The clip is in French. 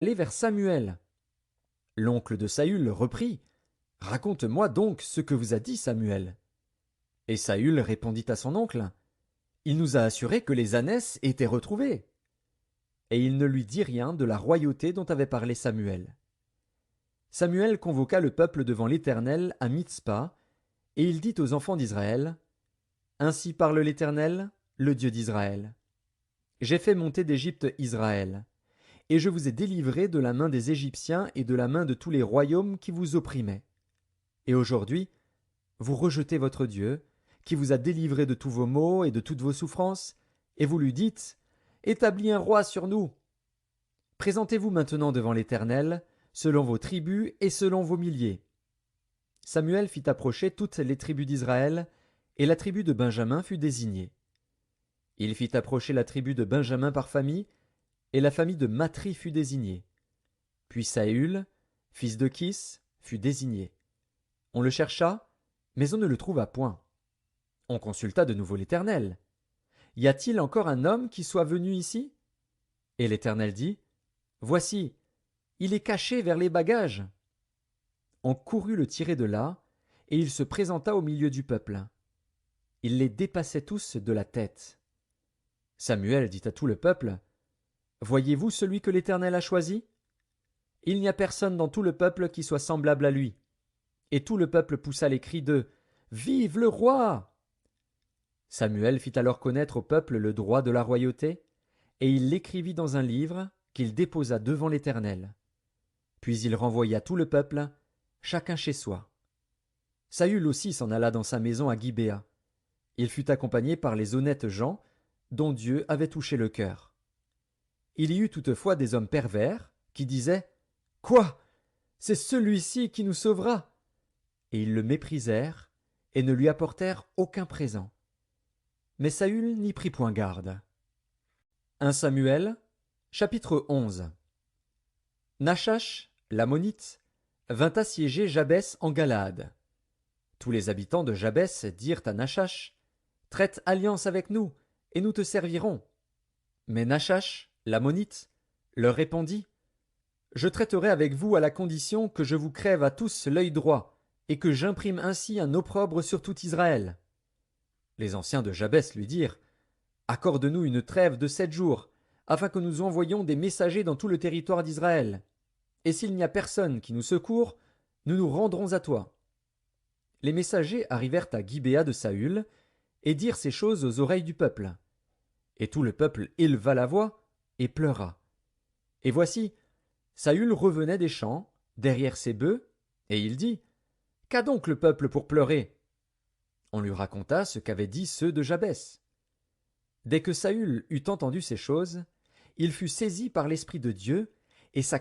aller vers Samuel. L'oncle de Saül reprit. Raconte-moi donc ce que vous a dit Samuel. Et Saül répondit à son oncle. Il nous a assuré que les ânesses étaient retrouvées. Et il ne lui dit rien de la royauté dont avait parlé Samuel. Samuel convoqua le peuple devant l'Éternel à Mitzpa, et il dit aux enfants d'Israël. Ainsi parle l'Éternel, le Dieu d'Israël. J'ai fait monter d'Égypte Israël, et je vous ai délivrés de la main des Égyptiens et de la main de tous les royaumes qui vous opprimaient. Et aujourd'hui, vous rejetez votre Dieu, qui vous a délivré de tous vos maux et de toutes vos souffrances, et vous lui dites, Établis un roi sur nous. Présentez-vous maintenant devant l'Éternel, selon vos tribus et selon vos milliers. Samuel fit approcher toutes les tribus d'Israël, et la tribu de Benjamin fut désignée. Il fit approcher la tribu de Benjamin par famille, et la famille de Matri fut désignée. Puis Saül, fils de Kis, fut désigné. On le chercha, mais on ne le trouva point. On consulta de nouveau l'Éternel. Y a-t-il encore un homme qui soit venu ici? Et l'Éternel dit, Voici, il est caché vers les bagages. On courut le tirer de là, et il se présenta au milieu du peuple. Il les dépassait tous de la tête. Samuel dit à tout le peuple, Voyez-vous celui que l'Éternel a choisi? Il n'y a personne dans tout le peuple qui soit semblable à lui. Et tout le peuple poussa les cris de Vive le roi! Samuel fit alors connaître au peuple le droit de la royauté, et il l'écrivit dans un livre qu'il déposa devant l'Éternel. Puis il renvoya tout le peuple, chacun chez soi. Saül aussi s'en alla dans sa maison à Gibéa. Il fut accompagné par les honnêtes gens, dont Dieu avait touché le cœur. Il y eut toutefois des hommes pervers, qui disaient Quoi? C'est celui-ci qui nous sauvera! Et ils le méprisèrent, et ne lui apportèrent aucun présent. Mais Saül n'y prit point garde. 1 Samuel, chapitre 11. Nachash, l'ammonite, vint assiéger Jabès en Galaad. Tous les habitants de Jabès dirent à Nachash, Traite alliance avec nous, et nous te servirons. Mais Nachash, l'ammonite, leur répondit, Je traiterai avec vous à la condition que je vous crève à tous l'œil droit, et que j'imprime ainsi un opprobre sur tout Israël. Les anciens de Jabès lui dirent, Accorde-nous une trêve de 7 jours, afin que nous envoyions des messagers dans tout le territoire d'Israël. Et s'il n'y a personne qui nous secourt, nous nous rendrons à toi. Les messagers arrivèrent à Gibéa de Saül, et dirent ces choses aux oreilles du peuple. Et tout le peuple éleva la voix, et pleura. Et voici, Saül revenait des champs, derrière ses bœufs, et il dit, Qu'a donc le peuple pour pleurer? On lui raconta ce qu'avaient dit ceux de Jabès. Dès que Saül eut entendu ces choses, il fut saisi par l'Esprit de Dieu, et sa